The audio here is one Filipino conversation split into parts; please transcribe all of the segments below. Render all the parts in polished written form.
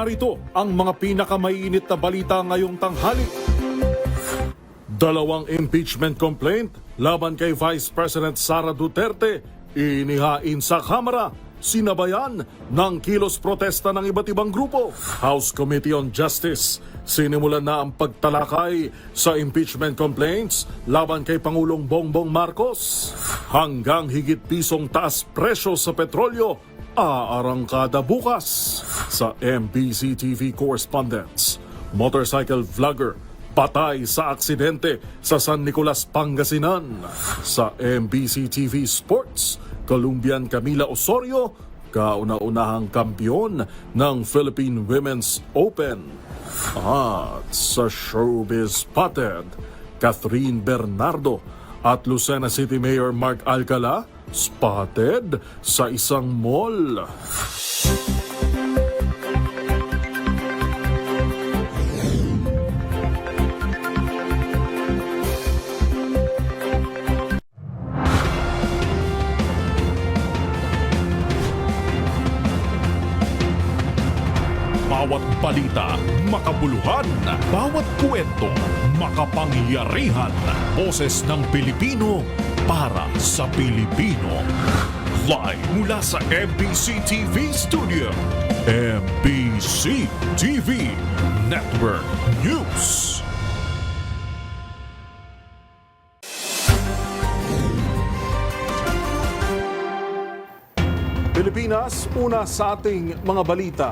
Narito ang mga pinakamainit na balita ngayong tanghali. Dalawang impeachment complaint laban kay Vice President Sara Duterte inihain sa Kamara, sinabayan ng kilos protesta ng iba't ibang grupo. House Committee on Justice sinimulan na ang pagtalakay sa impeachment complaints laban kay Pangulong Bongbong Marcos. Hanggang higit pisong taas presyo sa petrolyo aarangkada bukas. Sa MBC TV correspondents, motorcycle vlogger patay sa aksidente sa San Nicolas, Pangasinan. Sa MBC TV Sports, Colombian Camila Osorio, kauna-unahang kampiyon ng Philippine Women's Open. At sa Showbiz Spotted, Catherine Bernardo at Lucena City Mayor Mark Alcala spotted sa isang mall. Bawat balita, makabuluhan. Bawat kwento, makapangyarihan. Boses ng Pilipino para sa Pilipino. Live mula sa MBC TV Studio. MBC TV Network News. Pilipinas, una sa ating mga balita.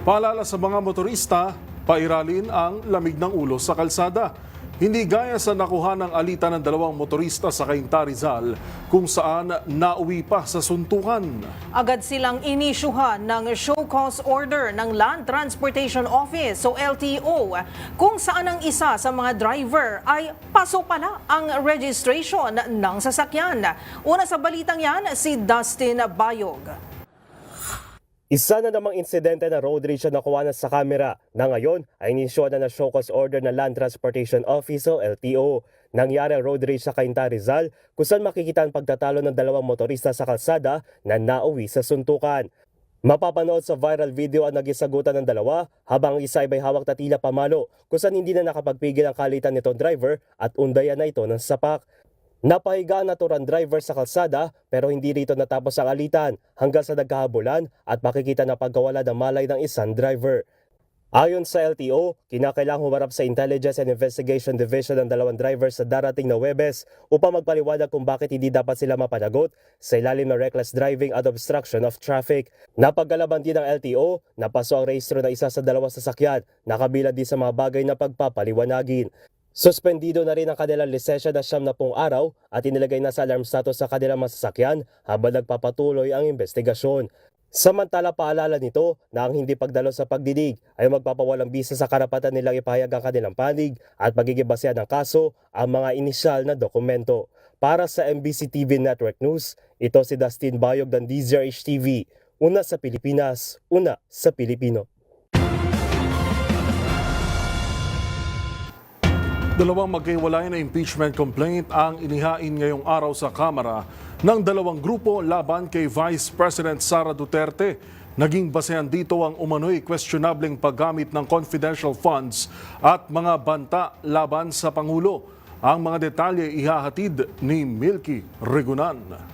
Paalala sa mga motorista, pairalin ang lamig ng ulo sa kalsada. Hindi gaya sa nakuha ng alitan ng dalawang motorista sa Cainta, Rizal, kung saan nauwi pa sa suntukan. Agad silang inisyuhan ng show cause order ng Land Transportation Office o LTO, kung saan ang isa sa mga driver ay paso pala ang registration ng sasakyan. Una sa balitang yan, si Dustin Bayog. Isa na namang insidente na road rage na nakuha na sa kamera na ngayon ay inisyuhan na show cause order ng Land Transportation Office o LTO. Nangyari ang road rage sa Cainta, Rizal kung saan makikita ang pagtatalo ng dalawang motorista sa kalsada na nauwi sa suntukan. Mapapanood sa viral video ang nagisagutan ng dalawa habang ang isa ay may hawak na tila pamalo kung saan hindi na nakapagpigil ang kalitan nitong driver at undayan na ito ng sapak. Napahiga ang naturang driver sa kalsada pero hindi rito natapos ang alitan hanggang sa nagkahabulan at makikita na pagkawala ng malay ng isang driver. Ayon sa LTO, kinakailangang humarap sa Intelligence and Investigation Division ng dalawang driver sa darating na Huwebes upang magpaliwanag kung bakit hindi dapat sila mapanagot sa ilalim ng reckless driving at obstruction of traffic. Napagkalaban din ng LTO, napaso ang rehistro ng isa sa dalawang sasakyan, nakabilang din sa mga bagay na pagpapaliwanagin. Suspendido na rin ang kanilang lisensya na 70 araw at inilagay na sa alarm status sa kanilang masasakyan habang nagpapatuloy ang investigasyon. Samantala, paalala nito na ang hindi pagdalo sa pagdidig ay magpapawalang bisa sa karapatan nilang ipahayag ang kanilang panig at magigibasehan ng kaso ang mga inisyal na dokumento. Para sa MBC TV Network News, ito si Dustin Bayog ng DZRH TV. Una sa Pilipinas, una sa Pilipino. Dalawang magkahiwalay na impeachment complaint ang inihain ngayong araw sa Kamara ng dalawang grupo laban kay Vice President Sara Duterte. Naging basehan dito ang umano'y questionableng paggamit ng confidential funds at mga banta laban sa Pangulo. Ang mga detalye ihahatid ni Milky Regunan.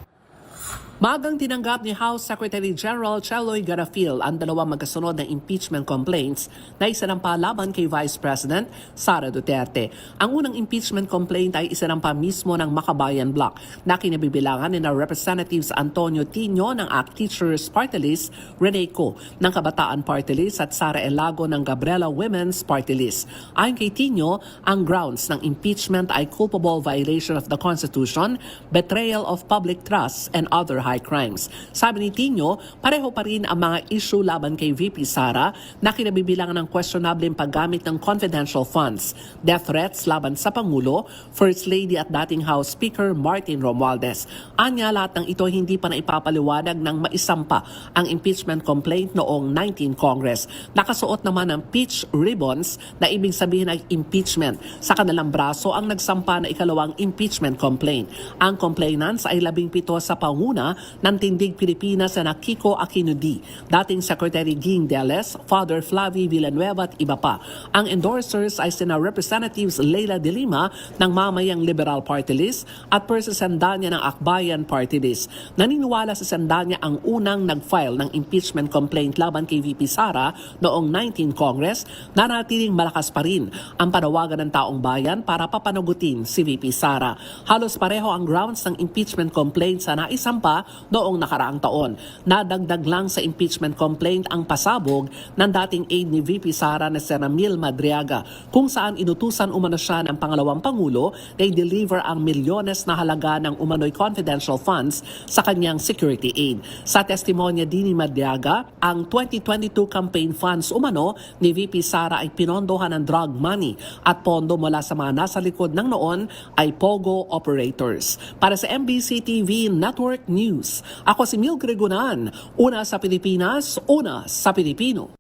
Magang tinanggap ni House Secretary General Cheloy Garafil ang dalawang magkasunod na impeachment complaints na isinampa laban kay Vice President Sara Duterte. Ang unang impeachment complaint ay isinampa mismo ng Makabayan Bloc na kinabibilangan ni Representatives Antonio Tino ng ACT Teachers Party List, Rene Co ng Kabataan Party List at Sara Elago ng Gabriela Women's Party List. Ayon kay Tino, ang grounds ng impeachment ay culpable violation of the Constitution, betrayal of public trust, and other high crimes. Sabi ni Tino, pareho pa rin ang mga issue laban kay VP Sara na kinabibilangan ng questionable paggamit ng confidential funds, death threats laban sa Pangulo, First Lady at dating House Speaker Martin Romualdez. Anya, lahat ng ito hindi pa na ipapaliwanag ng maisampa ang impeachment complaint noong 19 Congress. Nakasuot naman ng peach ribbons na ibig sabihin ay impeachment. Sa kanilang braso ang nagsampa na ikalawang impeachment complaint. Ang complainants ay 17 sa panguna ng Tindig Pilipinas na Kiko Aquino-D, dating Secretary Ging Deles, Father Flavi Villanueva at iba pa. Ang endorsers ay sina Representatives Leila de Lima ng Mamayang Liberal Party List at Percy Sandanya ng Akbayan Party List. Naniniwala si Sandanya ang unang nag-file ng impeachment complaint laban kay VP Sara noong 19 Congress na natiling malakas pa rin ang panawagan ng taong bayan para papanagutin si VP Sara. Halos pareho ang grounds ng impeachment complaint sa naisampa noong nakaraang taon. Nadagdag lang sa impeachment complaint ang pasabog ng dating aide ni VP Sara na si Ramil Madriaga, kung saan inutusan umano siya ng pangalawang Pangulo na i-deliver ang milyones na halaga ng umano'y confidential funds sa kanyang security aid. Sa testimonya din ni Madriaga, ang 2022 campaign funds umano ni VP Sara ay pinondohan ng drug money at pondo mula sa mga nasa likod ng noon ay POGO operators. Para sa MBC TV Network News, ako si Mil Gregonan, una sa Pilipinas, una sa Pilipino.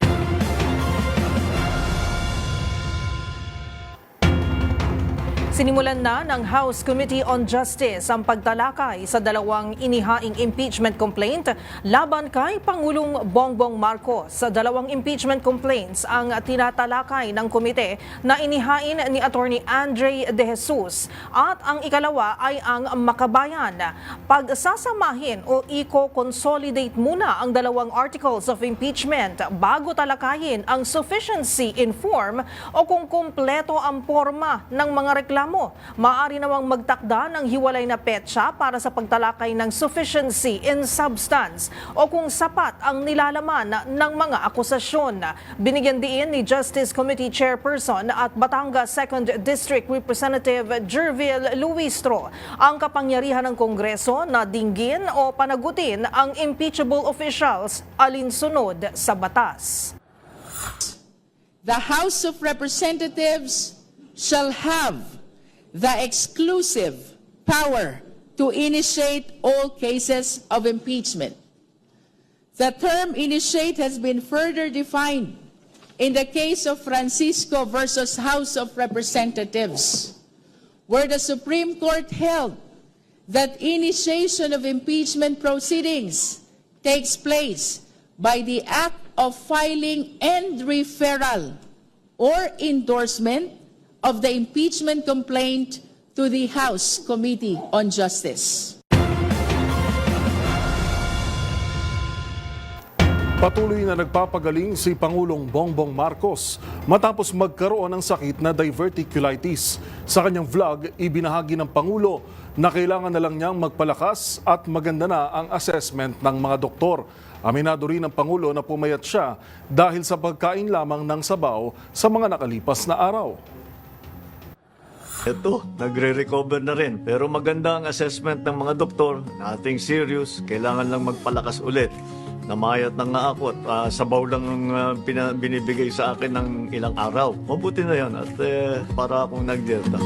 Sinimulan na ng House Committee on Justice ang pagtalakay sa dalawang inihaing impeachment complaint laban kay Pangulong Bongbong Marcos. Sa dalawang impeachment complaints ang tinatalakay ng komite na inihain ni Attorney Andre De Jesus at ang ikalawa ay ang Makabayan. Pagsasamahin o i-consolidate muna ang dalawang articles of impeachment bago talakayin ang sufficiency in form o kung kumpleto ang forma ng mga reklamo. Maaari namang magtakda ng hiwalay na petsa para sa pagtalakay ng sufficiency in substance o kung sapat ang nilalaman ng mga akusasyon. Binigyan din ni Justice Committee Chairperson at Batangas 2nd District Representative Jervil Luistro ang kapangyarihan ng Kongreso na dinggin o panagutin ang impeachable officials alinsunod sa batas. The House of Representatives shall have the exclusive power to initiate all cases of impeachment. The term initiate has been further defined in the case of Francisco versus House of Representatives, where the Supreme Court held that initiation of impeachment proceedings takes place by the act of filing and referral or endorsement of the impeachment complaint to the House Committee on Justice. Patuloy na nagpapagaling si Pangulong Bongbong Marcos matapos magkaroon ng sakit na diverticulitis. Sa kanyang vlog, ibinahagi ng Pangulo na kailangan na lang niyang magpalakas at maganda na ang assessment ng mga doktor. Aminado rin ng Pangulo na pumayat siya dahil sa pagkain lamang ng sabaw sa mga nakalipas na araw. Ito, nagre-recover na rin. Pero maganda ang assessment ng mga doktor, nothing serious, kailangan lang magpalakas ulit. Namayat na nga ako at sabaw lang ang binibigay sa akin ng ilang araw. Mabuti na yan at para akong nagdieta.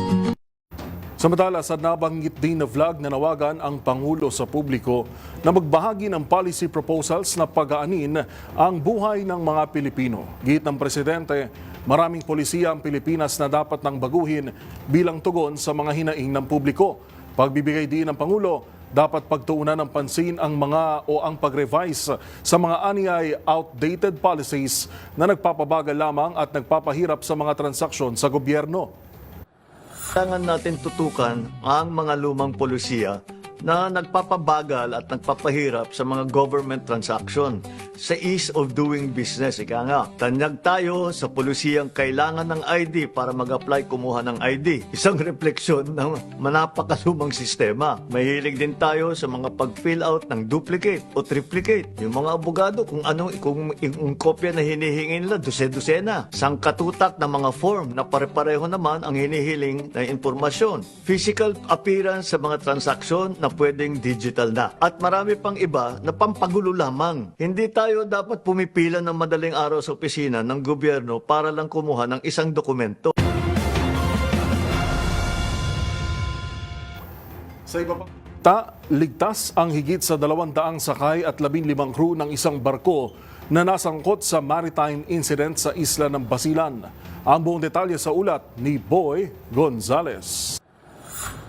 Samantala, sa nabanggit din na vlog na nawagan ang Pangulo sa publiko na magbahagi ng policy proposals na pag-aanin ang buhay ng mga Pilipino. Git ng Presidente, maraming polisiya ang Pilipinas na dapat nang baguhin bilang tugon sa mga hinaing ng publiko. Pagbibigay din ng Pangulo, dapat pagtuunan ng pansin ang mga o ang pag-revise sa mga aniyay outdated policies na nagpapabagal lamang at nagpapahirap sa mga transaksyon sa gobyerno. Kailangan natin tutukan ang mga lumang polisiya na nagpapabagal at nagpapahirap sa mga government transaction, sa ease of doing business. Ika nga, tanyag tayo sa polisiyang kailangan ng ID para mag-apply kumuha ng ID. Isang refleksyon ng manapakalumang sistema. Mahilig din tayo sa mga pag-fill out ng duplicate o triplicate. Yung mga abogado, kung yung kopya na hinihingi nila, dose-dosena. Sangkatutak na mga form na pare-pareho naman ang hinihiling na impormasyon. Physical appearance sa mga transaksyon na pwedeng digital na. At marami pang iba na pampagulo lamang. Hindi tayo dapat pumipila ng madaling araw sa opisina ng gobyerno para lang kumuha ng isang dokumento. Sa iba pang ligtas ang higit sa 200 sakay at 15 crew ng isang barko na nasangkot sa maritime incident sa isla ng Basilan. Ang buong detalye sa ulat ni Boy Gonzales.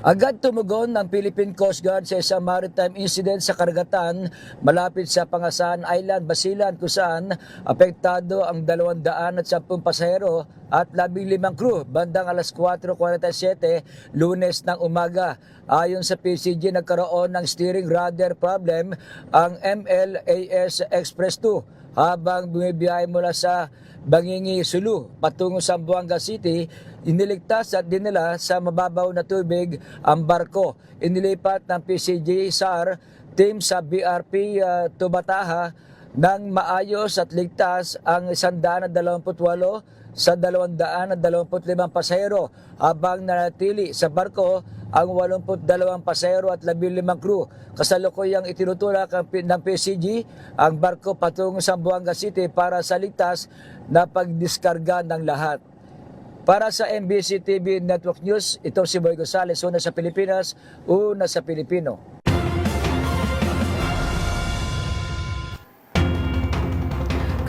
Agad tumugon ng Philippine Coast Guard sa isang maritime incident sa karagatan malapit sa Pangasan Island, Basilan, kung saan apektado ang 210 pasahero at 15 crew bandang alas 4:47 Lunes ng umaga. Ayon sa PCG, nagkaroon ng steering rudder problem ang MLAS Express 2 habang bumibiyahe mula sa Bangingi, Sulu patungo sa Zamboanga City. Iniligtas at dinala sa mababaw na tubig ang barko. Inilipat ng PCG SAR team sa BRP Tubataha nang maayos at ligtas ang 128 sa 225 pasahero habang nanatili sa barko ang 82 pasahero at 15 crew. Kasalukuyang itinutulak ng PCG ang barko patungo sa Zamboanga City para sa ligtas na pagdiskarga ng lahat. Para sa MBC TV Network News, ito si Boy Gonzales, una sa Pilipinas, una sa Pilipino.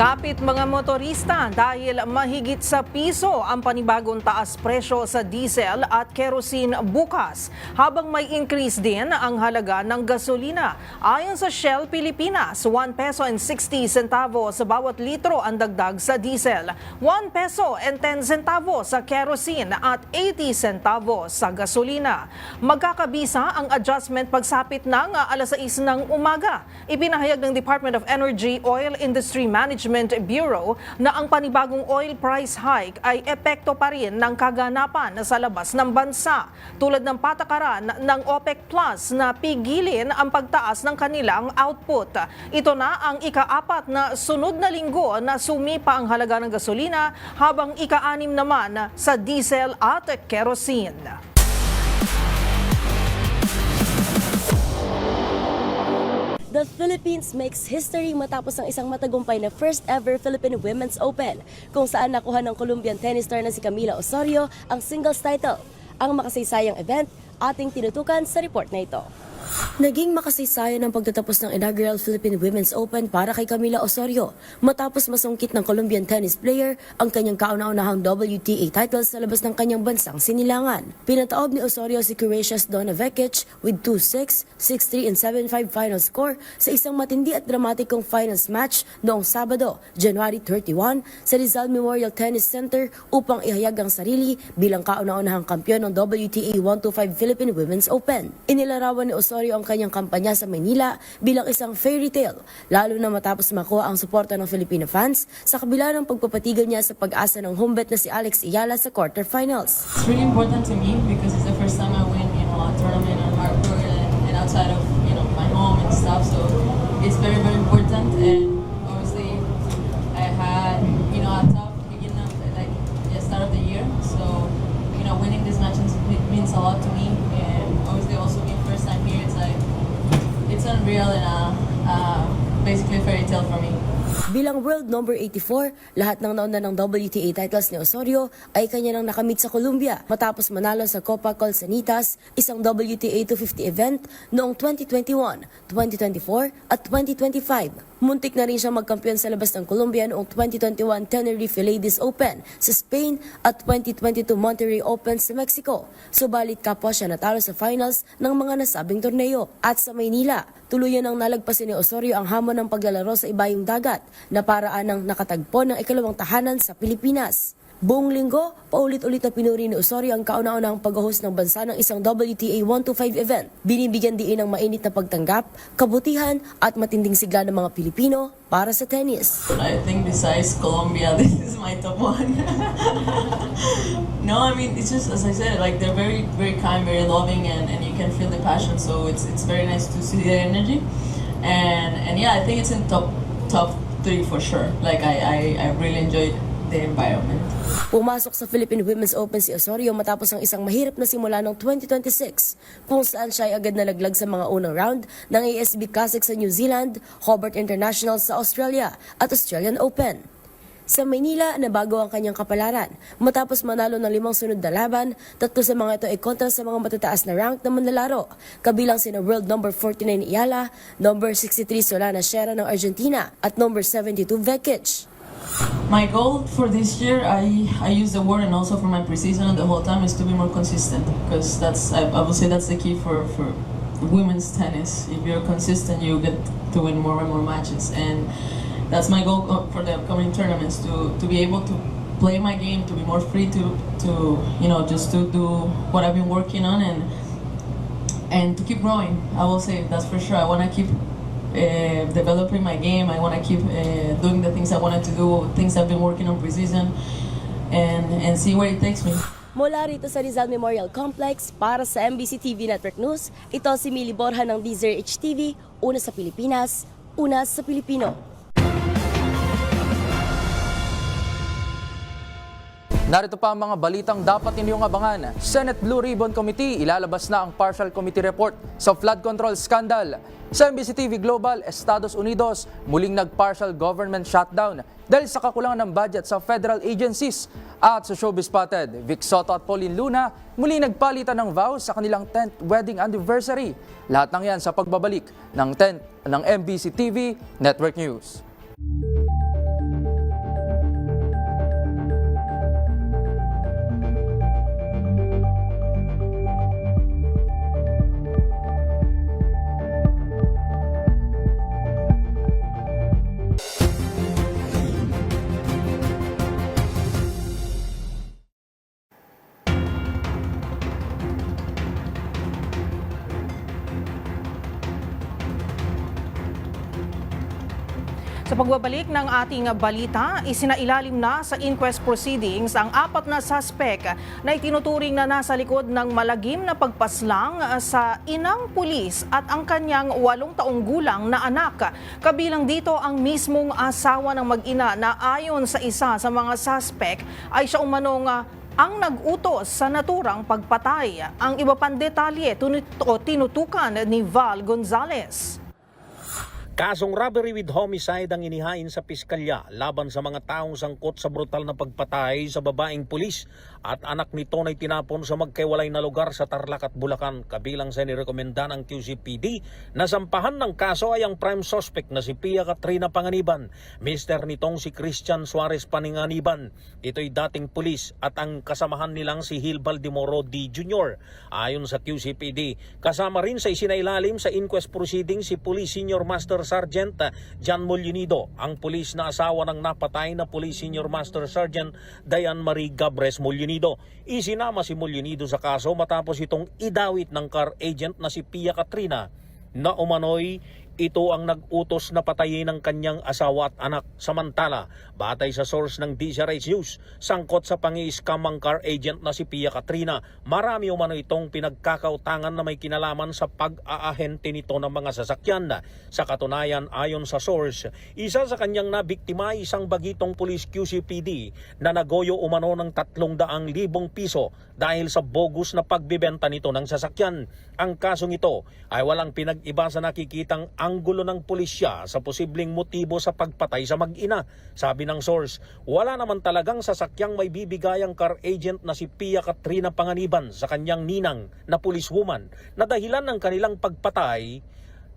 Kapit mga motorista dahil mahigit sa piso ang panibagong taas presyo sa diesel at kerosene bukas, habang may increase din ang halaga ng gasolina. Ayon sa Shell Pilipinas, 1 peso and 60 centavos sa bawat litro ang dagdag sa diesel, 1 peso and 10 centavos sa kerosene at 80 centavos sa gasolina. Magkakabisa ang adjustment pagsapit ng alas 6 ng umaga. Ipinahayag ng Department of Energy Oil Industry Management Bureau na ang panibagong oil price hike ay epekto pa rin ng kaganapan sa labas ng bansa, tulad ng patakaran ng OPEC Plus na pigilin ang pagtaas ng kanilang output. Ito na ang ika-4 na sunod na linggo na sumipa ang halaga ng gasolina, habang ika-6 naman sa diesel at kerosene. The Philippines makes history matapos ang isang matagumpay na first ever Philippine Women's Open, kung saan nakuha ng Colombian tennis star na si Camila Osorio ang singles title. Ang makasaysayang event, ating tinutukan sa report na ito. Naging makasaysayan ang pagtatapos ng inaugural Philippine Women's Open para kay Camila Osorio matapos masungkit ng Colombian tennis player ang kanyang kauna-unahang WTA titles sa labas ng kanyang bansang sinilangan. Pinataob ni Osorio si Croatia's Donna Vekic with 2-6, 6-3 and 7-5 final score sa isang matindi at dramatikong finals match noong Sabado, January 31 sa Rizal Memorial Tennis Center upang ihayag ang sarili bilang kauna-unahang kampyon ng WTA 125 Philippine Women's Open. Inilarawan ni Osorio ang kanyang kampanya sa Manila bilang isang fairy tale, lalo na matapos makuha ang suporta ng Filipino fans sa kabila ng pagpapatigil niya sa pag-asa ng homebet na si Alex Ayala sa quarterfinals. It's really important to me because it's the first time I win, a tournament on hard court and outside of, my home and stuff. So it's very, very important. And obviously, I had, a tough beginning of the start of the year. So, winning this match means a lot to me. And obviously, also being first time here, it's unreal and basically a fairy tale for me. Bilang world number 84, lahat ng nauna ng WTA titles ni Osorio ay kanya nang nakamit sa Colombia matapos manalo sa Copa Colsanitas, isang WTA 250 event noong 2021, 2024 at 2025. Muntik na rin siya magkampiyon sa labas ng Colombia noong 2021 Tenerife Ladies Open sa Spain at 2022 Monterrey Open sa Mexico. Subalit kapwa siya natalo sa finals ng mga nasabing torneo. At sa Maynila, tuluyan ang nalagpasin ni Osorio ang hamon ng paglalaro sa ibayong dagat na paraan ng nakatagpo ng ikalawang tahanan sa Pilipinas. Buong linggo, paulit-ulit na pinuri ni Osorio ang kauna-unahang pag-host ng bansa ng isang WTA 125 event. Binibigyan diin ng mainit na pagtanggap, kabutihan at matinding sigla ng mga Pilipino para sa tennis. I think besides Colombia, this is my top one. No, I mean, it's just, as I said, they're very, very kind, very loving, and you can feel the passion, so it's very nice to see their energy. And yeah, I think it's in top 3 for sure. I really enjoyed the environment. Pumasok sa Philippine Women's Open si Osorio matapos ang isang mahirap na simula noong 2026 kung saan siya ay agad nalaglag sa mga unang round ng ASB Classic sa New Zealand, Hobart International sa Australia at Australian Open. Sa Maynila, nabago ang kanyang kapalaran. Matapos manalo ng 5 sunod na laban, 3 sa mga ito ay kontra sa mga matataas na rank na manlalaro, kabilang sina world number 49 Ayala, number 63 Solana Sierra ng Argentina at number 72 Vekic. My goal for this year, I use the word and also for my preseason and the whole time is to be more consistent, because I would say that's the key for women's tennis. If you're consistent, you get to win more and more matches, and that's my goal for the upcoming tournaments, to be able to play my game, to be more free to just to do what I've been working on and to keep growing. I will say that's for sure. I want to keep developing my game. I want to keep doing the things I wanted to do, things I've been working on preseason, and see where it takes me. Mula rito sa Rizal Memorial Complex, para sa MBC TV Network News, ito si Mili Borja ng DZRH TV, una sa Pilipinas, una sa Pilipino. Narito pa ang mga balitang dapat ninyong abangan. Senate Blue Ribbon Committee ilalabas na ang partial committee report sa flood control scandal. Sa MBC TV Global, Estados Unidos, muling nag-partial government shutdown dahil sa kakulangan ng budget sa federal agencies. At sa Showbiz Spotted, Vic Soto at Pauline Luna muling nagpalitan ng vows sa kanilang 10th wedding anniversary. Lahat ng yan sa pagbabalik ng 10th ng MBC TV Network News. Sa pagbabalik ng ating balita, isinailalim na sa inquest proceedings ang 4 na suspect na itinuturing na nasa likod ng malagim na pagpaslang sa inang pulis at ang kanyang 8 taong gulang na anak. Kabilang dito ang mismong asawa ng mag-ina na ayon sa isa sa mga suspect ay siya umanong ang nag-utos sa naturang pagpatay. Ang iba pang detalye tinutukan ni Val Gonzalez. Kasong robbery with homicide ang inihain sa piskalya laban sa mga taong sangkot sa brutal na pagpatay sa babaeng pulis at anak nito na tinapon sa magkaiwalay na lugar sa Tarlac at Bulacan. Kabilang sa nirekomenda ng QCPD na sampahan ng kaso ay ang prime suspect na si Pia Katrina Panganiban, mister nitong si Christian Suarez Panganiban. Ito'y dating pulis at ang kasamahan nilang si Hil Baldimoro D. Jr. Ayon sa QCPD, kasama rin sa isinailalim sa inquest proceeding si Police Senior Master Sergeant John Molinito, ang pulis na asawa ng napatay na Police Senior Master Sergeant Diane Marie Gabres Molinito. Isinama si Molinito sa kaso matapos itong idawit ng car agent na si Pia Katrina na umano'y ito ang nag-utos na patayin ng kanyang asawa at anak. Samantala, batay sa source ng DZRH News, sangkot sa pangi-scam ang car agent na si Pia Katrina. Marami umano itong pinagkakautangan na may kinalaman sa pag-aahente nito ng mga sasakyan. Sa katunayan, ayon sa source, isa sa kanyang nabiktima ay isang bagitong pulis QCPD na nagoyo umano ng 300,000 piso dahil sa bogus na pagbibenta nito ng sasakyan. Ang kasong ito ay walang pinag-iba sa nakikitang anggulo ng pulisya sa posibleng motibo sa pagpatay sa mag-ina. Sabi ng source, wala naman talagang sasakyang may bibigay ang car agent na si Pia Katrina Panganiban sa kanyang ninang na policewoman na dahilan ng kanilang pagpatay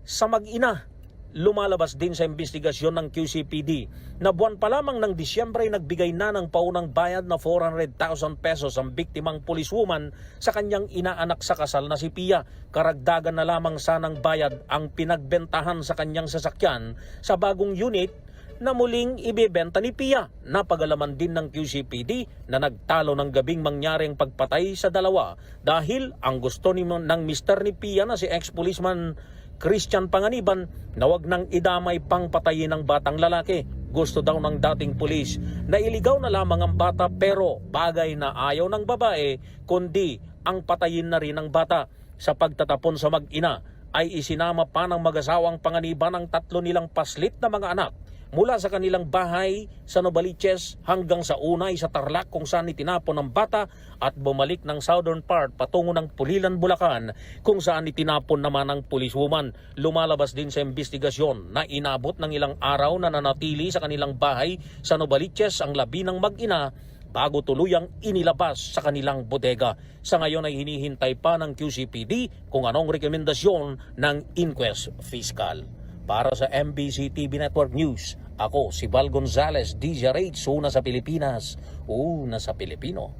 sa mag-ina. Lumalabas din sa investigasyon ng QCPD na buwan pa lamang ng Disyembre ay nagbigay na ng paunang bayad na 400,000 pesos ang biktimang policewoman sa kanyang inaanak sa kasal na si Pia. Karagdagan na lamang sanang bayad ang pinagbentahan sa kanyang sasakyan sa bagong unit na muling ibebenta ni Pia. Napagalaman din ng QCPD na nagtalo ng gabing mangyaring pagpatay sa dalawa dahil ang gusto ng mister ni Pia na si ex-policeman Christian Panganiban na wag nang idamay pang patayin ng batang lalaki. Gusto daw ng dating pulis na iligaw na lamang ang bata pero bagay na ayaw ng babae kundi ang patayin na rin ang bata. Sa pagtatapon sa mag-ina ay isinama pa ng mag-asawang Panganiban ang 3 nilang paslit na mga anak mula sa kanilang bahay sa Novaliches hanggang sa unay sa Tarlac kung saan itinapon ang bata at bumalik ng southern part patungo ng Pulilan, Bulacan kung saan itinapon naman ang policewoman. Lumalabas din sa investigasyon na inabot ng ilang araw na nanatili sa kanilang bahay sa Novaliches ang labi ng mag-ina bago tuluyang inilabas sa kanilang bodega. Sa ngayon ay hinihintay pa ng QCPD kung anong rekomendasyon ng inquest fiscal. Para sa MBC TV Network News, Ako si Val Gonzalez, DZRH, una sa Pilipinas, una sa Pilipino.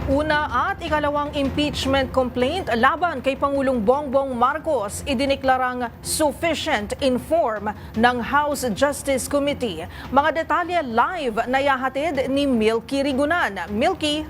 Una at ikalawang impeachment complaint laban kay Pangulong Bongbong Marcos idineklarang sufficient inform ng House Justice Committee. Mga detalye live na yahatid ni Milky Rigunan. Milky?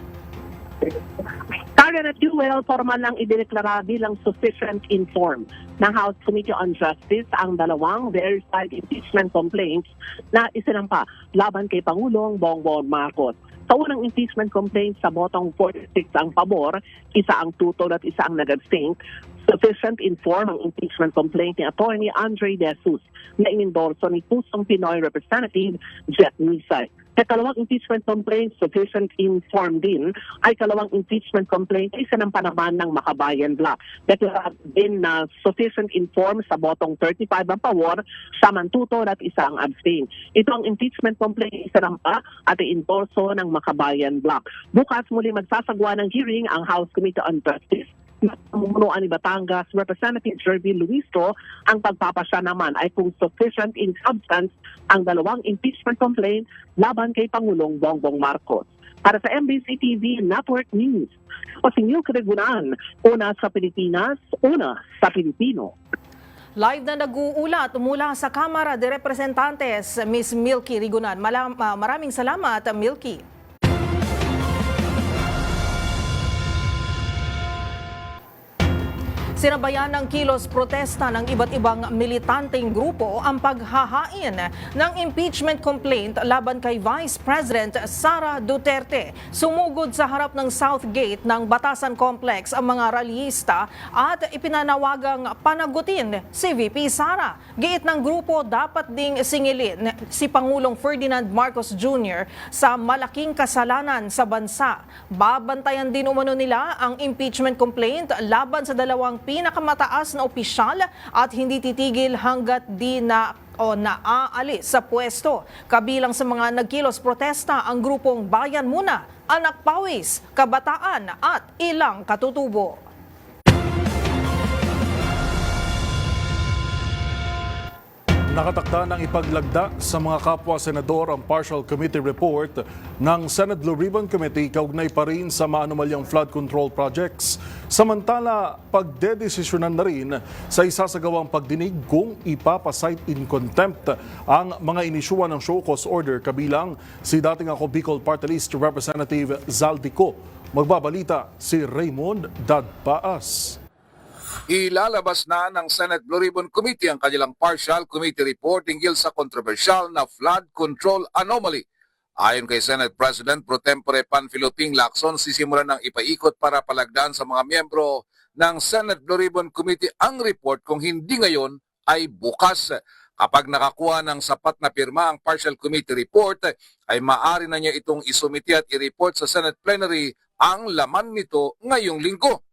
Karen at Jewel, formal lang idineklara bilang sufficient inform ng House Committee on Justice ang dalawang verified impeachment complaints na isinampa laban kay Pangulong Bongbong Marcos. Sa unang impeachment complaint sa botong 46 ang pabor, isa ang tutol at isa ang nag-abstain. Sufficient inform ang impeachment complaint ni Attorney Andre De Jesus na inendorso ni Pusong Pinoy Representative Jet Nisay. Sa kalawang impeachment complaint, sufficient inform din ay kalawang impeachment complaint ay isinampa naman ng Makabayan Bloc. Deklarado din na sufficient inform sa botong 35 ang pawor, samang tutol at isa ang abstain. Ito ang impeachment complaint ay isinampa at iendorso ng Makabayan Bloc. Bukas muli magsasagwa ng hearing ang House Committee on Justice. Namumunuan ni Batangas Representative Jervy Luistro, ang pagpapasya naman ay kung sufficient in substance ang dalawang impeachment complaint laban kay Pangulong Bongbong Marcos. Para sa MBC TV Network News, o si Milky Rigunan, una sa Pilipinas, una sa Pilipino. Live na nag-uulat mula sa Kamara de Representantes, Miss Milky Rigunan. Maraming salamat, Milky. Sinabayan ng kilos protesta ng iba't ibang militanteng grupo ang paghahain ng impeachment complaint laban kay Vice President Sara Duterte. Sumugod sa harap ng South Gate ng Batasan Complex ang mga ralyista at ipinanawagang panagutin si VP Sara. Giit ng grupo, dapat ding singilin si Pangulong Ferdinand Marcos Jr. sa malaking kasalanan sa bansa. Babantayan din umano nila ang impeachment complaint laban sa dalawang pinakamataas na opisyal at hindi titigil hanggat di na o naaalis sa pwesto. Kabilang sa mga nagkilos protesta ang grupong Bayan Muna, Anak Pawis, Kabataan at ilang katutubo. Nakatakda ng ipaglagda sa mga kapwa-senador ang partial committee report ng Senate Blue Ribbon Committee kaugnay pa rin sa maanumalyang flood control projects. Samantala, pagdedesisyonan na rin sa isasagawang pagdinig kung ipapasight in contempt ang mga inisyuhan ng show cause order kabilang si dating ako Bicol Party List Representative Zaldico. Magbabalita si Raymond Dadpaas. Ilalabas na ng Senate Blue Ribbon Committee ang kanilang partial committee report hinggil sa kontrobersyal na flood control anomaly. Ayon kay Senate President Pro Tempore Panfilo Ting Lacson, sisimulan ng ipaikot para palagdaan sa mga miyembro ng Senate Blue Ribbon Committee ang report kung hindi ngayon ay bukas. Kapag nakakuha ng sapat na pirma ang partial committee report, ay maaari na niya itong isumiti at i-report sa Senate plenary ang laman nito ngayong linggo.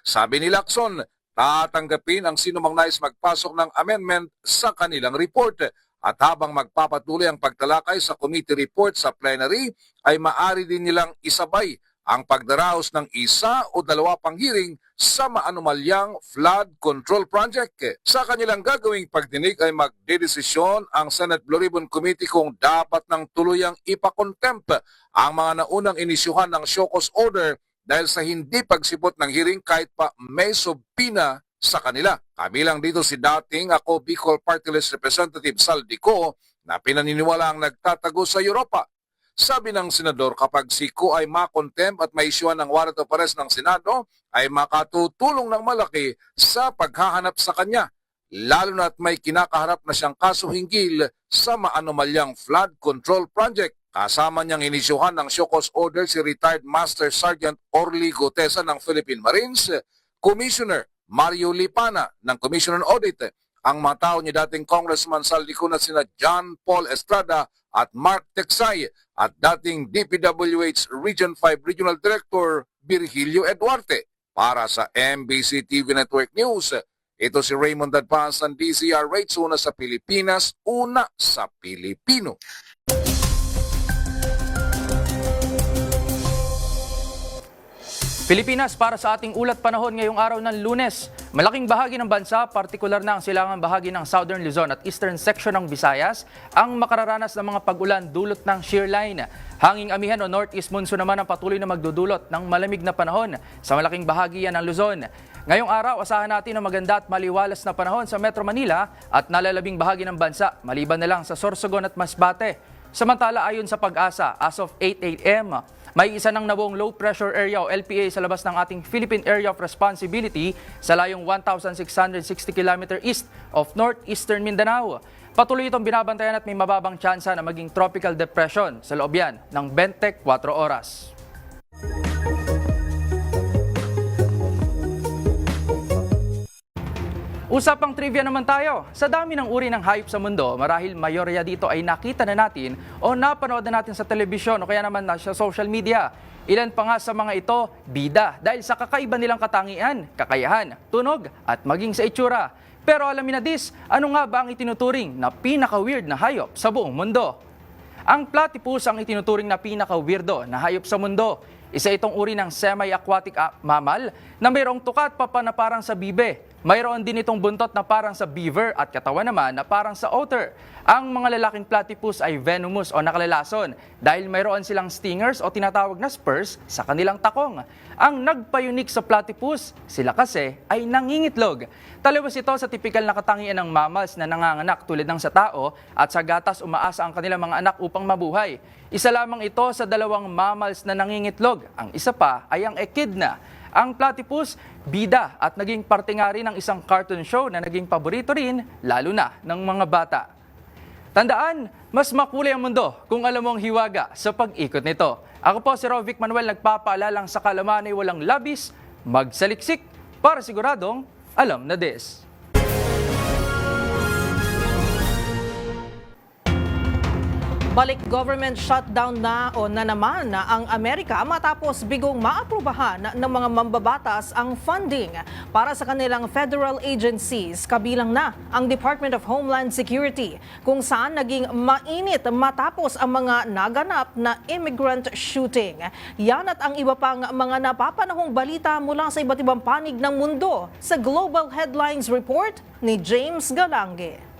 Sabi ni Lacson, tatanggapin ang sinumang nais magpasok ng amendment sa kanilang report at habang magpapatuloy ang pagtalakay sa committee report sa plenary ay maaari din nilang isabay ang pagdaraos ng isa o dalawa pang hearing sa maanumalyang flood control project. Sa kanilang gagawing pagdinig ay magdedesisyon ang Senate Blue Ribbon Committee kung dapat ng tuluyang ipakontempt ang mga naunang inisyuhan ng show cause order dahil sa hindi pagsipot ng hearing kahit pa may subpina sa kanila. Kabilang dito si dating ako Bicol Party List Representative Zaldico na pinaniniwala ang nagtatago sa Europa. Sabi ng senador, kapag si Ko ay makontempt at maisyuhan ng warrant of arrest ng Senado, ay makatutulong ng malaki sa paghahanap sa kanya, lalo na at may kinakaharap na siyang kaso hinggil sa maanumalyang flood control project. Kasama niyang inisyuhan ng show cause order si retired Master Sergeant Orly Gotesa ng Philippine Marines, Commissioner Mario Lipana ng Commission on Audit, ang mga tao ni dating Congressman Zaldico na sina John Paul Estrada at Mark Texay at dating DPWH Region 5 Regional Director Virgilio Eduarte. Para sa MBC TV Network News, ito si Raymond Dadpaas ng DZRH, una sa Pilipinas, una sa Pilipino. Pilipinas, para sa ating ulat panahon ngayong araw ng Lunes. Malaking bahagi ng bansa, partikular na ang silangang bahagi ng Southern Luzon at Eastern section ng Visayas, ang makararanas ng mga pag-ulan dulot ng shear line. Hanging amihan o northeast monsoon naman ang patuloy na magdudulot ng malamig na panahon sa malaking bahagi yan ng Luzon. Ngayong araw, asahan natin ang maganda at maliwalas na panahon sa Metro Manila at nalalabing bahagi ng bansa, maliban na lang sa Sorsogon at Masbate. Samantala, ayon sa Pag-asa, as of 8 a.m., may isa ng nabuong low pressure area o LPA sa labas ng ating Philippine Area of Responsibility sa layong 1,660 km east of northeastern Mindanao. Patuloy itong binabantayan at may mababang tsansa na maging tropical depression sa loob yan ng 24 oras. Usapang trivia naman tayo. Sa dami ng uri ng hayop sa mundo, marahil mayorya dito ay nakita na natin o napanood na natin sa telebisyon o kaya naman sa social media. Ilan pa nga sa mga ito, bida dahil sa kakaiba nilang katangian, kakayahan, tunog at maging sa itsura. Pero alamin na ano nga ba ang itinuturing na pinaka-weird na hayop sa buong mundo? Ang platypus ang itinuturing na pinaka-weirdo na hayop sa mundo. Isa itong uri ng semi-aquatic mammal na mayroong tukat pa na parang sa bibe. Mayroon din itong buntot na parang sa beaver at katawan naman na parang sa otter. Ang mga lalaking platypus ay venomous o nakalalason dahil mayroon silang stingers o tinatawag na spurs sa kanilang takong. Ang nagpa-unique sa platypus, sila kasi ay nangingitlog. Taliwas ito sa tipikal na katangian ng mammals na nanganganak tulad ng sa tao at sa gatas umaasa ang kanilang mga anak upang mabuhay. Isa lamang ito sa dalawang mammals na nangingitlog. Ang isa pa ay ang echidna. Ang platypus, bida at naging parte nga rin ng isang cartoon show na naging paborito rin, lalo na ng mga bata. Tandaan, mas makulay ang mundo kung alam mo ang hiwaga sa pag-ikot nito. Ako po si Rovic Manuel, nagpapaalalang sa kalaman ay walang labis, magsaliksik para siguradong alam na des. Balik government shutdown na naman ang Amerika matapos bigong maaprubahan ng mga mambabatas ang funding para sa kanilang federal agencies, kabilang na ang Department of Homeland Security, kung saan naging mainit matapos ang mga naganap na immigrant shooting. Yan at ang iba pang mga napapanahong balita mula sa iba't ibang panig ng mundo sa Global Headlines Report ni James Galange.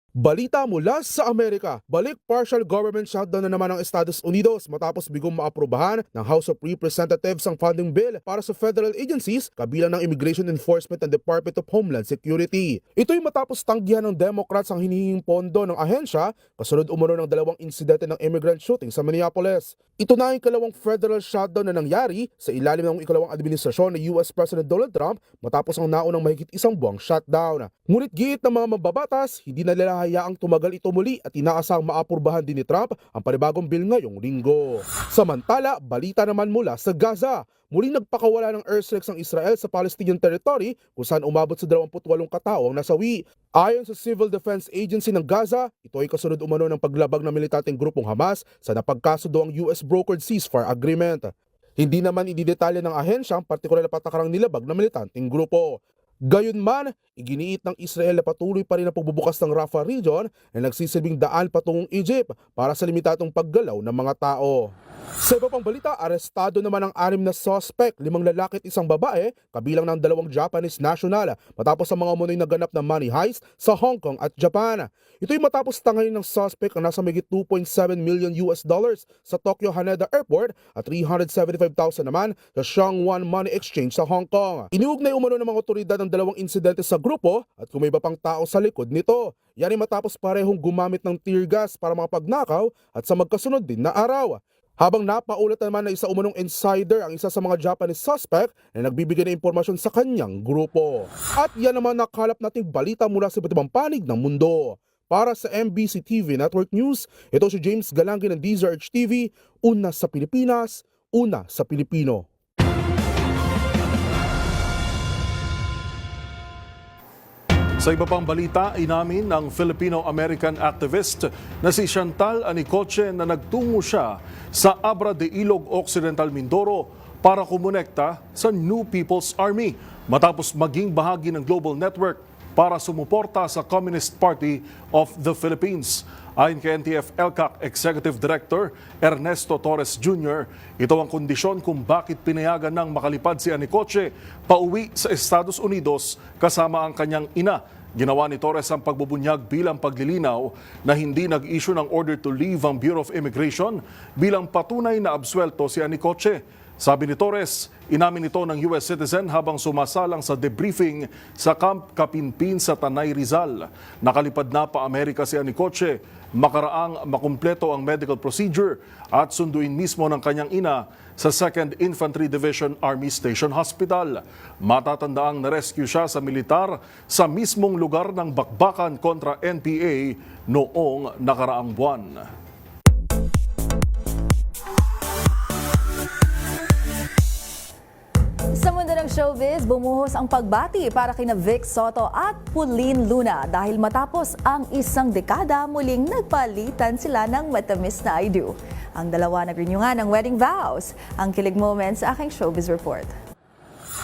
Balita mula sa Amerika, balik partial government shutdown na naman ang Estados Unidos matapos bigong maaprubahan ng House of Representatives ang funding bill para sa federal agencies kabilang ng Immigration Enforcement and Department of Homeland Security. Ito'y matapos tanggihan ng Democrats ang hinihinging pondo ng ahensya kasunod umano ng dalawang insidente ng immigrant shooting sa Minneapolis. Ito na ang ikalawang federal shutdown na nangyari sa ilalim ng ikalawang administrasyon ni US President Donald Trump matapos ang naunang mahigit isang buwang shutdown. Ngunit giit ng mga mambabatas, hindi na nila hayaang tumagal ito muli at inaasang maapurbahan din ni Trump ang panibagong bill ngayong linggo. Samantala, balita naman mula sa Gaza. Muling nagpakawala ng airstrikes ang Israel sa Palestinian territory kung saan umabot sa 28 katao ang nasawi. Ayon sa Civil Defense Agency ng Gaza, ito ay kasunod umano ng paglabag ng militanteng grupong Hamas sa napagkasundo ang US-brokered ceasefire agreement. Hindi naman ididetalye ng ahensya ang partikular na patakarang nilabag ng militanteng grupo. Gayunman, iginiit ng Israel na patuloy pa rin ang pagbubukas ng Rafah region na nagsisilbing daan patungong Egypt para sa limitadong paggalaw ng mga tao. Sa iba pang balita, arestado naman ang 6 na suspect, 5 lalaki at 1 babae, kabilang ng 2 Japanese national matapos ang mga umunoy naganap na money heist sa Hong Kong at Japan. Ito'y matapos tangayin ng suspect ang nasa mahigit $2.7 million sa Tokyo Haneda Airport at 375,000 naman sa Sheongwan Money Exchange sa Hong Kong. Iniugnay umano ng mga otoridad ang 2 insidente sa grupo at kung may iba pang tao sa likod nito. Yan ay matapos parehong gumamit ng tear gas para makapagnakaw at sa magkasunod din na araw. Habang napaulat naman na isa umanong insider ang isa sa mga Japanese suspect na nagbibigay ng impormasyon sa kanyang grupo. At yan naman nakalap nating balita mula sa iba't ibang panig ng mundo. Para sa MBC TV Network News, ito si James Galange ng DZRH TV, una sa Pilipinas, una sa Pilipino. Sa iba pang balita, inamin ng Filipino-American activist na si Chantal Anicoche na nagtungo siya sa Abra de Ilog Occidental, Mindoro para kumonekta sa New People's Army matapos maging bahagi ng global network para sumuporta sa Communist Party of the Philippines. Ayon kay NTF-ELCAC Executive Director Ernesto Torres Jr., ito ang kondisyon kung bakit pinayagan ng makalipad si Anicoche pauwi sa Estados Unidos kasama ang kanyang ina. Ginawa ni Torres ang pagbubunyag bilang paglilinaw na hindi nag-issue ng order to leave ang Bureau of Immigration bilang patunay na absuelto si Anicoche. Sabi ni Torres, inamin ito ng US citizen habang sumasalang sa debriefing sa Camp Kapinpin sa Tanay Rizal. Nakalipad na pa Amerika si Anicoche, makaraang makumpleto ang medical procedure at sunduin mismo ng kanyang ina sa 2nd Infantry Division Army Station Hospital. Matatandaang na-rescue siya sa militar sa mismong lugar ng bakbakan kontra NPA noong nakaraang buwan. Sa mundo ng showbiz, bumuhos ang pagbati para kina Vic Soto at Pauline Luna dahil matapos ang isang dekada muling nagpalitan sila ng matamis na I do. Ang dalawa nag-renew nga ng wedding vows. Ang kilig moment sa aking showbiz report.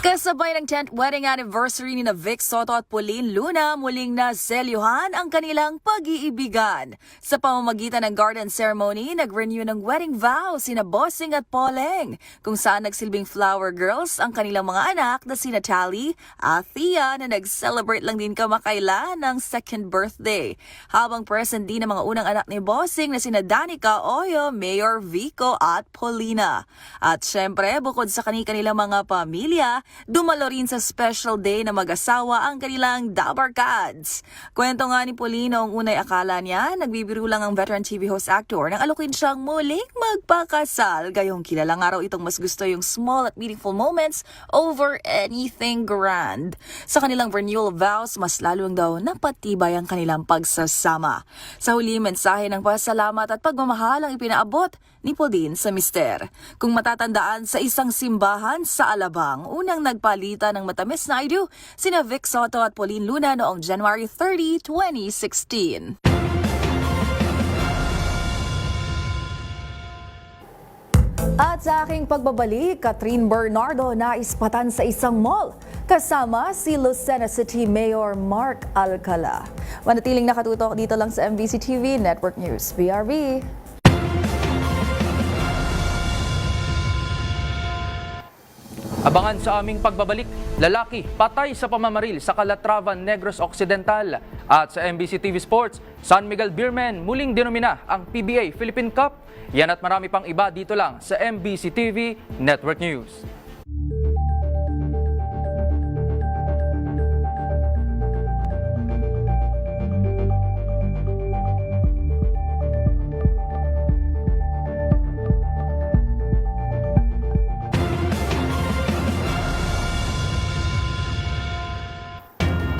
Kasabay ng 10th wedding anniversary ni Vic Soto at Pauline Luna, muling naselyuhan ang kanilang pag-iibigan. Sa pamamagitan ng garden ceremony, nag-renew ng wedding vows sina Bossing at Poleng, kung saan nagsilbing flower girls ang kanilang mga anak na sina Tally at Thea na nag-celebrate lang din kamakailan ng 2nd birthday. Habang present din ang mga unang anak ni Bossing na sina Danica, Oyo, Mayor Vico at Paulina. At syempre, bukod sa kanilang mga pamilya, dumalo rin sa special day na mag-asawa ang kanilang Dabarkads. Kwento nga ni Paulino ang unay akala niya, nagbibiro lang ang veteran TV host actor nang alukin siyang muling magpakasal. Gayong kilala nga raw itong mas gusto yung small at meaningful moments over anything grand. Sa kanilang renewal vows, mas lalong daw napatibay ang kanilang pagsasama. Sa huli, mensahe ng pasalamat at pagmamahal ang ipinaabot ni Pauline sa mister. Kung matatandaan sa isang simbahan sa Alabang, unang nagpalitan ng matamis na I do sina Vic Soto at Pauline Luna noong January 30, 2016. At sa aking pagbabalik, Catherine Bernardo naispatan sa isang mall kasama si Lucena City Mayor Mark Alcala. Manatiling nakatutok dito lang sa MBC TV Network News. BRB. Abangan sa aming pagbabalik, lalaki patay sa pamamaril sa Calatrava, Negros Occidental. At sa MBC TV Sports, San Miguel Beermen muling dinomina ang PBA Philippine Cup. Yan at marami pang iba dito lang sa MBC TV Network News.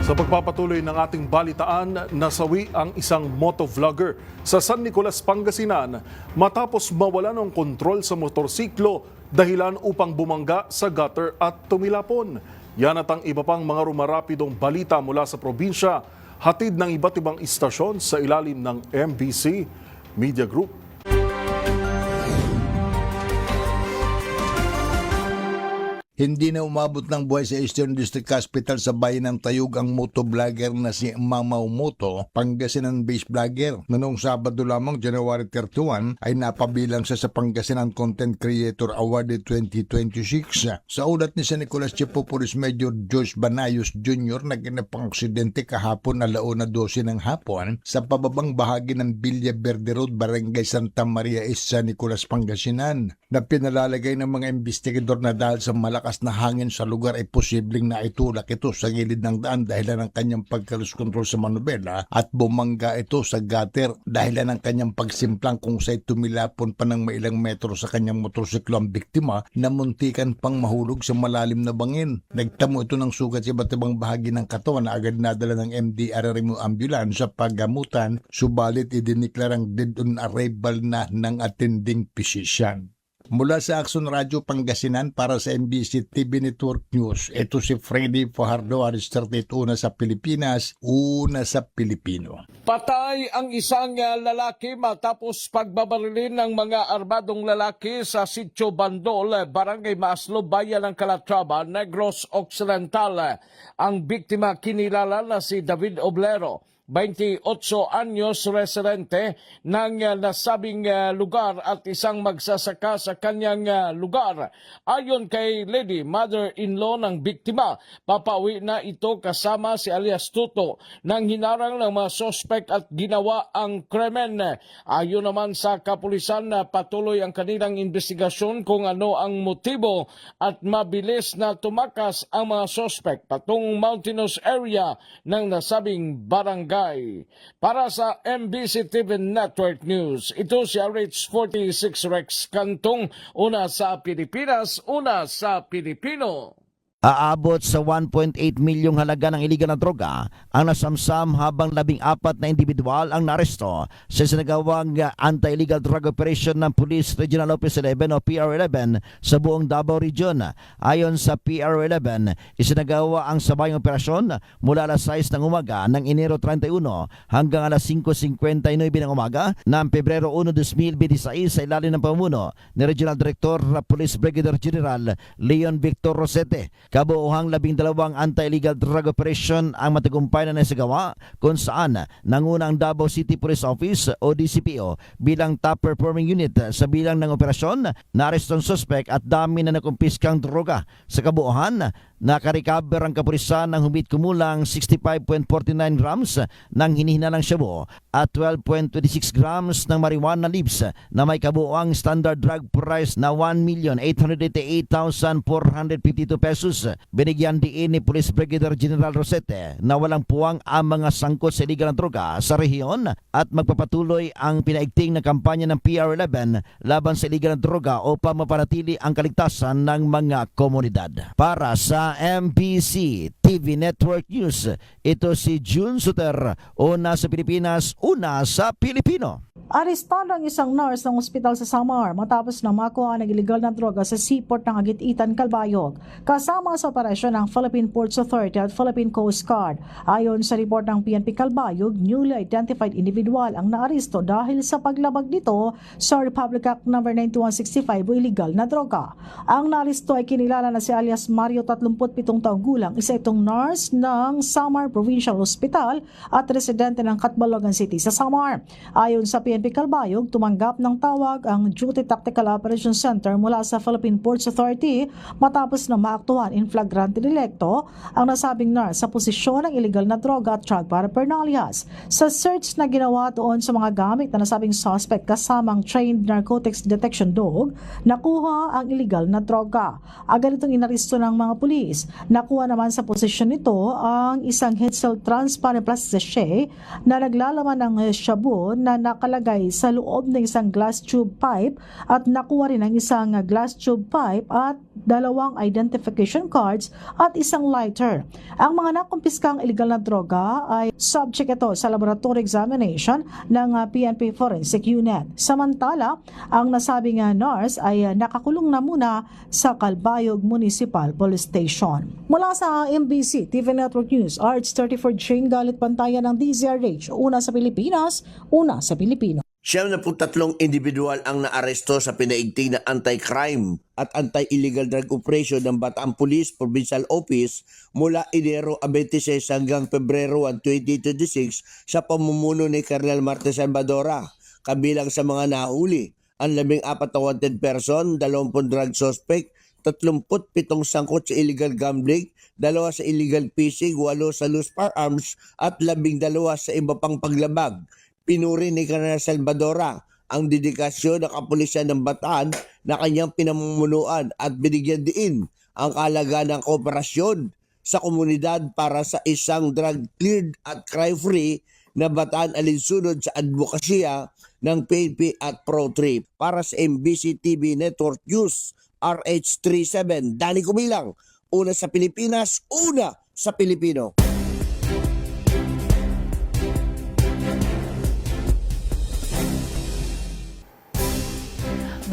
Sa pagpapatuloy ng ating balitaan, nasawi ang isang motovlogger sa San Nicolas, Pangasinan matapos mawala ng kontrol sa motorsiklo dahilan upang bumangga sa gutter at tumilapon. Yan at ang iba pang mga rumarapidong balita mula sa probinsya, hatid ng iba't ibang istasyon sa ilalim ng MBC Media Group. Hindi na umabot ng buhay sa Eastern District Hospital sa bayan ng Tayug ang motovlogger na si Mamaw Moto, Pangasinan-based vlogger. Noong Sabado lamang, January 31, ay napabilang siya sa Pangasinan Content Creator Award 2026. Sa ulat ni San Nicolas Chief of Police Major Josh Banayos Jr. naganap ang aksidente kahapon na 12:12 ng hapon sa pababang bahagi ng Villa Verde Road, Barangay Santa Maria East, San Nicolas, Pangasinan, na pinalalagay ng mga investigador na dahil sa malakas na hangin sa lugar ay posibleng naitulak ito sa gilid ng daan dahilan ng kanyang pagka-lose control sa manubela at bumangga ito sa gutter dahilan ng kanyang pagsimplang kung sa'y tumilapon pa ng mailang metro sa kanyang motorsiklo ang biktima na muntikan pang mahulog sa malalim na bangin. Nagtamo ito ng sugat sa iba't ibang bahagi ng katawan na agad nadala ng MDRRMO ambulance sa paggamutan, subalit idiniklarang dead on arrival na ng attending physician. Mula sa Action Radio Pangasinan para sa MBC TV Network News, ito si Freddy Fajardo, Aris 38, una sa Pilipinas, una sa Pilipino. Patay ang isang lalaki matapos pagbabarilin ng mga armadong lalaki sa Sitio Bandol, Barangay Maslo, Bayan ng Calatrava, Negros Occidental. Ang biktima kinilala na si David Oblero, 28 anyos residente ng nasabing lugar at isang magsasaka sa kanyang lugar. Ayon kay Lady Mother-in-law ng biktima, papauwi na ito kasama si alias Tuto nang hinarang ng mga sospek at ginawa ang krimen. Ayon naman sa kapulisan, patuloy ang kanilang investigasyon kung ano ang motibo at mabilis na tumakas ang mga sospek patungong mountainous area ng nasabing barangay. Para sa MBC TV Network News, ito si RH46 Rex Cantong, una sa Pilipinas, una sa Pilipino. Aabot sa 1.8 milyong halaga ng iligal na droga ang nasamsam habang 14 na individual ang naaresto sa sinagawang anti-illegal drug operation ng Police Regional Office 11 o PR11 sa buong Davao Region. Ayon sa PR11, isinagawa ang sabayang operasyon mula alas 6 ng umaga ng Enero 31 hanggang alas 5:59 ng umaga ng Pebrero 1, 2026 sa ilalim ng pamuno ni Regional Director Police Brigadier General Leon Victor Rosete. Kabuuhang 12 anti-illegal drug operation ang matagumpay na nasagawa kung saan nanguna ang Davao City Police Office o DCPO bilang top performing unit sa bilang ng operasyon, na-arestong suspect at dami na nakumpiskang droga. Sa kabuuhan, nakarecover ang kapulisan ng humit kumulang 65.49 grams ng hinihinalang shabu at 12.26 grams ng marijuana leaves na may kabuuang standard drug price na 1,888,452 pesos. Binigyan diin ni Police Brigadier General Rosete na walang puwang ang mga sangkot sa iligal na droga sa rehiyon at magpapatuloy ang pinaigting na kampanya ng PR11 laban sa iligal na droga upang mapanatili ang kaligtasan ng mga komunidad. Para sa MBC TV Network News, ito si June Suter, una sa Pilipinas, una sa Pilipino. Arestado ang isang nurse ng ospital sa Samar matapos na makuha ng iligal na droga sa seaport ng Agit-Itan, Calbayog, kasama sa operasyon ng Philippine Ports Authority at Philippine Coast Guard. Ayon sa report ng PNP Calbayog, newly identified individual ang naaresto dahil sa paglabag nito sa Republic Act No. 9165 o iligal na droga. Ang naaresto ay kinilala na si alias Mario, 37 taong gulang, isa itong nurse ng Samar Provincial Hospital at residente ng Catbalogan City sa Samar. Ayon sa PNP Calbayog, tumanggap ng tawag ang Duty Tactical Operations Center mula sa Philippine Ports Authority matapos na maaktuhan in flagrante delicto ang nasabing nurse sa posisyon ng iligal na droga at drug paraphernalias. Sa search na ginawa doon sa mga gamit na nasabing suspect kasamang trained narcotics detection dog, nakuha ang iligal na droga. Agad itong inaristo ng mga pulis. Nakuha naman sa posisyon nito ang isang head-cell transparent plastic sachet na naglalaman ng shabu na nakalagay sa loob ng isang glass tube pipe at nakuha rin ang isang glass tube pipe at 2 identification cards at isang lighter. Ang mga nakumpiskang illegal na droga ay subject ito sa laboratory examination ng PNP Forensic Unit. Samantala, ang nasabing nurse ay nakakulong na muna sa Calbayog Municipal Police Station. Mula sa MBC TV Network News, RH34 Jane Galit Pantayan ng DZRH, una sa Pilipinas, una sa Pilipino. 73 individual ang naaresto sa pinaigting na anti-crime at anti-illegal drug operation ng Bataan Police Provincial Office mula Enero 26 hanggang Pebrero 1, 2026 sa pamumuno ni Colonel Marte Salvadora. Kabilang sa mga nahuli, ang 14 na wanted person, 20 drug suspect, 37 sangkot sa illegal gambling, 2 sa illegal fishing, 8 sa loose firearms at 12 sa iba pang paglabag. Pinuri ni Colonel Salvadora ang dedikasyon ng kapulisan ng Bataan na kanyang pinamumunuan at binigyan diin ang kahalagahan ng kooperasyon sa komunidad para sa isang drug-cleared at crime-free na Bataan alinsunod sa advokasya ng PNP at ProTrip. Para sa MBC TV Network News, RH37, Danny Kumilang, una sa Pilipinas, una sa Pilipino.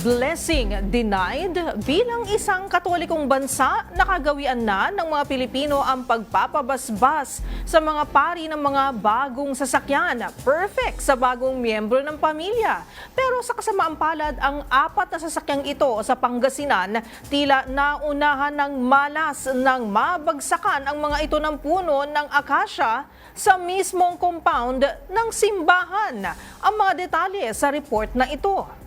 Blessing denied bilang isang katolikong bansa, nakagawian na ng mga Pilipino ang pagpapabasbas sa mga pari ng mga bagong sasakyan. Perfect sa bagong miyembro ng pamilya. Pero sa kasamaang palad, ang 4 na sasakyang ito sa Pangasinan tila naunahan ng malas nang mabagsakan ang mga ito ng puno ng akasya sa mismong compound ng simbahan. Ang mga detalye sa report na ito.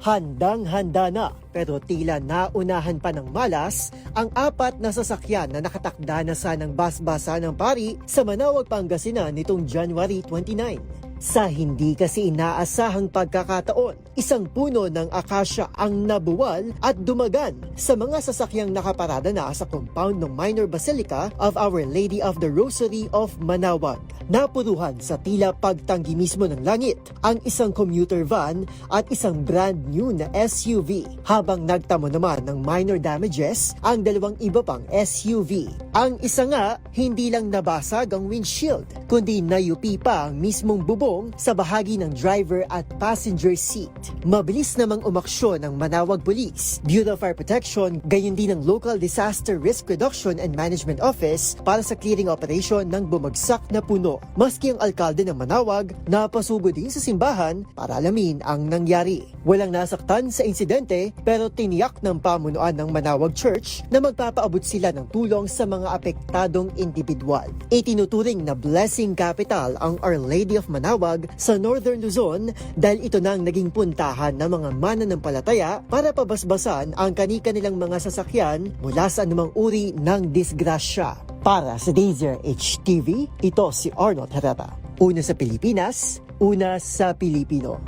Handang-handa na pero tila naunahan pa ng malas ang 4 na sasakyan na nakatakda na sanang basbasa ng pari sa Manaoag, Pangasinan nitong January 29. Sa hindi kasi inaasahang pagkakataon, isang puno ng akasya ang nabuwal at dumagan sa mga sasakyang nakaparada na sa compound ng Minor Basilica of Our Lady of the Rosary of Manaoag. Napuruhan sa tila pagtanggi mismo ng langit ang isang commuter van at isang brand new na SUV, habang nagtamo naman ng minor damages ang 2 iba pang SUV. Ang isa nga, hindi lang nabasag ang windshield, kundi nayupi pa ang mismong bubong sa bahagi ng driver at passenger seat. Mabilis namang umaksyon ng Manaoag Police, Bureau of Fire Protection, gayon din ng Local Disaster Risk Reduction and Management Office para sa clearing operation ng bumagsak na puno. Maski ang alkalde ng Manaoag napasugo din sa simbahan para alamin ang nangyari. Walang nasaktan sa insidente pero tiniyak ng pamunuan ng Manaoag Church na magpapaabot sila ng tulong sa mga apektadong individual. Itinuturing na blessing capital ang Our Lady of Manaoag sa Northern Luzon dahil ito nang naging puntahan ng mga mananampalataya para pabasbasan ang kani-kanilang mga sasakyan mula sa anumang uri ng disgrasya. Para sa Dazer HTV, ito si Arnold Herrera. Una sa Pilipinas, una sa Pilipino.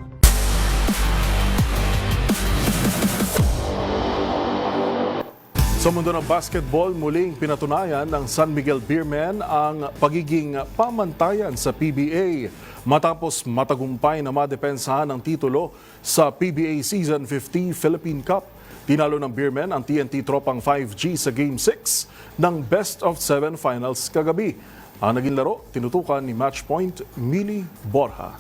Sa mundo ng basketball, muling pinatunayan ng San Miguel Beermen ang pagiging pamantayan sa PBA matapos matagumpay na madepensahan ang titulo sa PBA Season 50 Philippine Cup. Tinalo ng Beermen ang TNT Tropang 5G sa Game 6 ng Best of 7 Finals kagabi. Ang naging laro, tinutukan ni Matchpoint Mili Borja.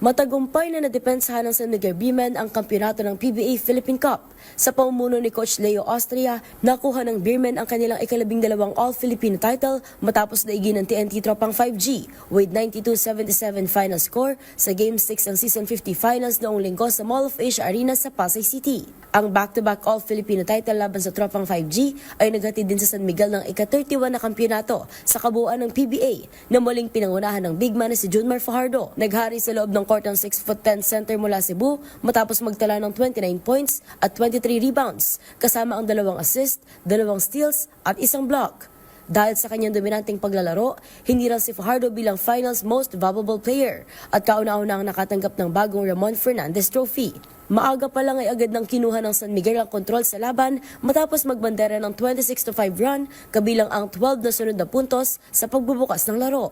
Matagumpay na nadepensahan ng San Miguel Beermen ang kampyonato ng PBA Philippine Cup. Sa pamumuno ni Coach Leo Austria, nakuha ng Beermen ang kanilang ika-12 All-Filipino title matapos daigin ng TNT Tropang 5G with 92-77 final score sa Game 6 ng Season 50 Finals noong linggo sa Mall of Asia Arena sa Pasay City. Ang back-to-back All-Filipino title laban sa Tropang 5G ay naghatid din sa San Miguel ng ika-31 na kampyonato sa kabuuan ng PBA na muling pinangunahan ng big man na si Junmar Fajardo. Naghari sa loob ng court ng 6'10" center mula Cebu matapos magtala ng 29 points at 23 rebounds, kasama ang 2 assist, 2 steals at 1 block. Dahil sa kanyang dominanteng paglalaro, hindi lang si Fajardo bilang finals most valuable player at kauna-una ang nakatanggap ng bagong Ramon Fernandez Trophy. Maaga pa lang ay agad nang kinuha ng San Miguel ang kontrol sa laban matapos magbandera ng 26-5 run, kabilang ang 12 na sunod na puntos sa pagbubukas ng laro.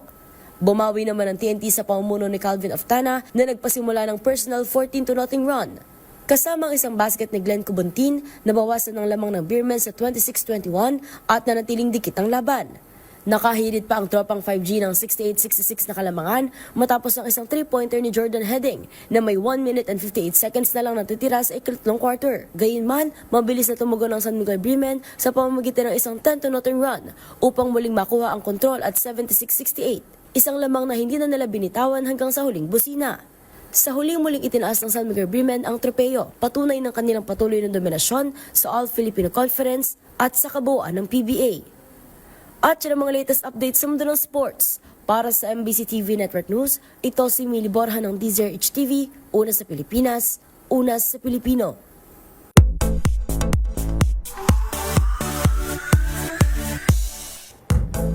Bumawi naman ang TNT sa pamumuno ni Calvin Oftana na nagpasimula ng personal 14-0 run. Kasama ang isang basket ni Glenn Cubuntin, nabawasan ng lamang ng Beermen sa 26-21 at nanatiling dikit ang laban. Nakahirit pa ang Tropang 5G ng 68-66 na kalamangan matapos ang isang 3-pointer ni Jordan Heading na may 1 minute and 58 seconds na lang natitira sa ikatlong quarter. Gayunman, mabilis na tumugon ang San Miguel Beermen sa pamamagitan ng isang 10-0 run upang muling makuha ang kontrol at 76-68. Isang lamang na hindi na nila binitawan hanggang sa huling busina. Sa huling muling itinaas ng San Miguel Beermen ang tropeyo, patunay ng kanilang patuloy na dominasyon sa All-Filipino Conference at sa kabuuan ng PBA. At yan ang mga latest updates sa mundo ng sports. Para sa MBC TV Network News, ito si Mili Borja ng Dazer HTV, una sa Pilipinas, una sa Pilipino.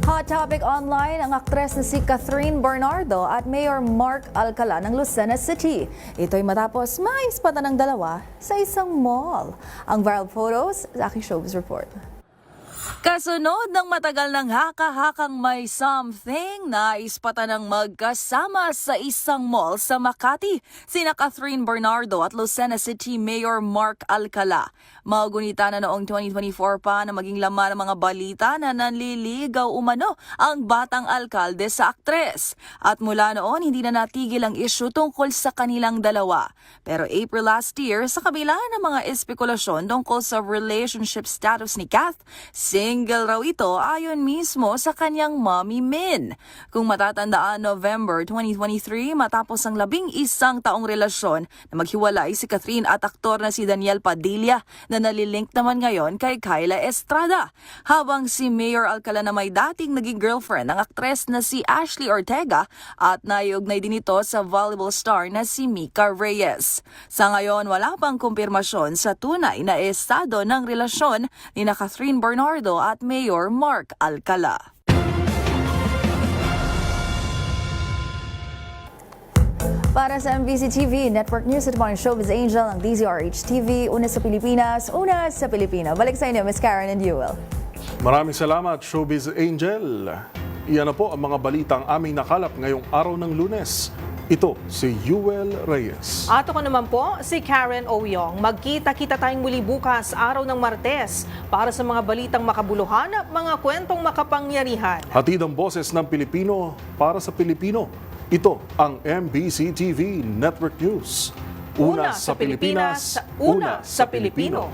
Hot topic online, ang aktres na si Catherine Bernardo at Mayor Mark Alcala ng Lucena City. Ito'y matapos maispatan ng dalawa sa isang mall. Ang viral photos sa aking showbiz report. Kasunod ng matagal ng haka-hakang may something, nais pa tanang magkasama sa isang mall sa Makati, sina Catherine Bernardo at Lucena City Mayor Mark Alcala. Magunita na noong 2024 pa na maging laman ng mga balita na nanliligaw umano ang batang alkalde sa aktres. At mula noon, hindi na natigil ang issue tungkol sa kanilang dalawa. Pero April last year, sa kabila ng mga espekulasyon tungkol sa relationship status ni Kath, single raw ito ayon mismo sa kanyang mommy Min. Kung matatandaan, November 2023, matapos ang 11 taong relasyon na maghiwalay si Catherine at aktor na si Daniel Padilla na nalilink naman ngayon kay Kyla Estrada. Habang si Mayor Alcala na may dating naging girlfriend ng aktres na si Ashley Ortega at naiugnay din ito sa volleyball star na si Mika Reyes. Sa ngayon, wala pang kumpirmasyon sa tunay na estado ng relasyon ni na Catherine Bernardo at Mayor Mark Alcala. Para sa MBC TV Network News, ito po ang Showbiz Angel ng DZRH TV. Una sa Pilipinas, una sa Pilipino. Balik sa inyo, Miss Karen and Yuel. Maraming salamat, Showbiz Angel. Iyan na po ang mga balitang aming nakalap ngayong araw ng Lunes. Ito si Yuel Reyes. At ako naman po, si Karen Oyong. Magkita-kita tayong muli bukas, araw ng Martes, para sa mga balitang makabuluhan at mga kwentong makapangyarihan. Hatid ang boses ng Pilipino para sa Pilipino. Ito ang MBC TV Network News. Una sa Pilipinas, una sa Pilipino.